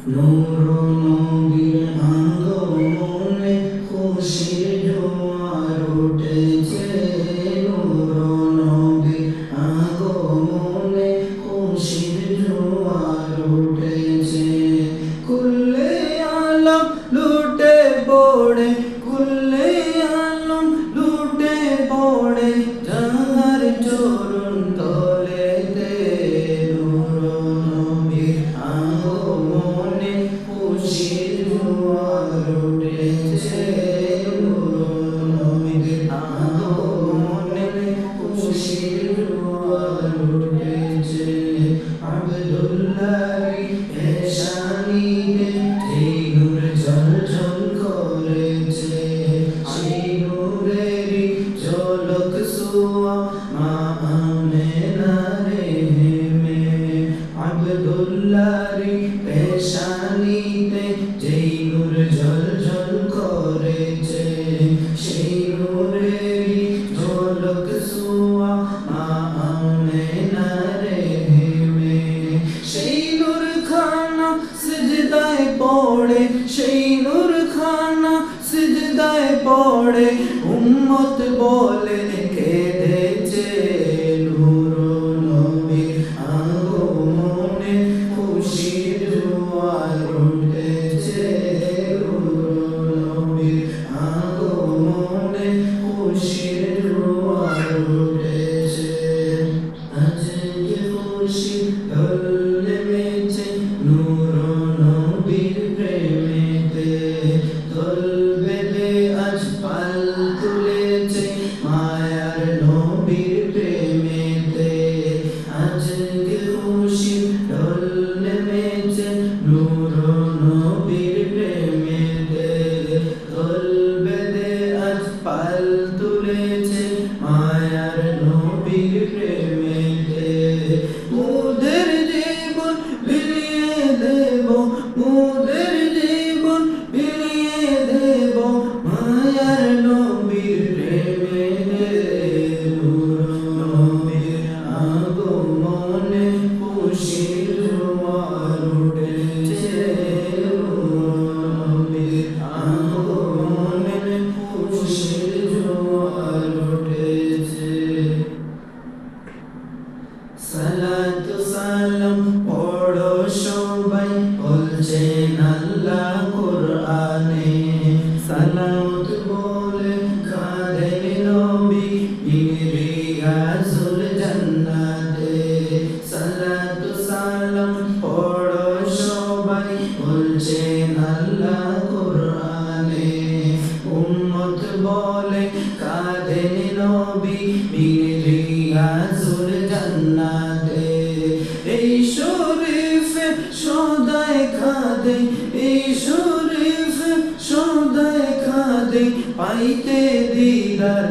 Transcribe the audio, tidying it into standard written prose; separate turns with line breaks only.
নূর নবীর আগমনে খুশির জোয়ার উঠেছে। নূর নবীর আগমনে খুশির জোয়ার উঠেছে। কুল্লে আলম লুটে পড়ে, কুল্লে আলম লুটে পড়ে যাহার চরণ তলেতে। নূর নবীর আগমনে খুশির জোয়ার উঠেছে। নূর নবীর আগমনে খুশির জোয়ার উঠেছে। আব্দুল্লাহর পেশানিতে সেই নূর ঝলঝল করেছে। সেই নূরেরই ঝলক ছোঁয়া মা আমেনার হেমে। আব্দুল্লাহর পেশানিতে যেই নূর ঝলঝল করেছে, সেই নূরেরই ঝলক ছোঁয়া মা আমেনার হেমে। সেই নূর খানা সিজদায় পড়ে, সেই নূর খানা সিজদায় পড়ে উম্মত বলে কেঁদেছে। নূর নবীর আগমনে খুশির জোয়ার উঠেছে। নূর নবীর আগমনে খুশির জোয়ার উঠেছে। আজকে খুশি ঢল নেমেছে নূর নবীর প্রেমেতে। দল বেঁধে আজ পাল তুলেছে মায়ার নবীর প্রেমেতে। আজকে খুশি ঢল নেমেছে নূর নবীর প্রেমেতে। দল বেঁধে আজ পাল তুলেছে মায়ার নবীর প্রেমেতে। মোদের জীবন বিলিয়ে দেব, মোদের জীবন বিলিয়ে দেব মায়ার নবীর প্রেমেতে। নূর নবীর আগমনে খুশির জোয়ার উঠেছে। নূর নবীর আগমনে খুশির জোয়ার উঠেছে। সালাত সালাম পড়ো সবাই বলছেন আল্লাহ কোরআনে। সালাত বলে কাঁদেন নবী রিয়াজুল জান্নাতে। সালাত সালাম পড়ো সবাই বলছেন আল্লাহ কোরআনে। উম্মত বলে কাঁদেন নবী রিয়াজুল জান্নাতে। এই শরীফে সদাই কাঁদে, এই শরীফে সদাই কাঁদে পাইতে দিদার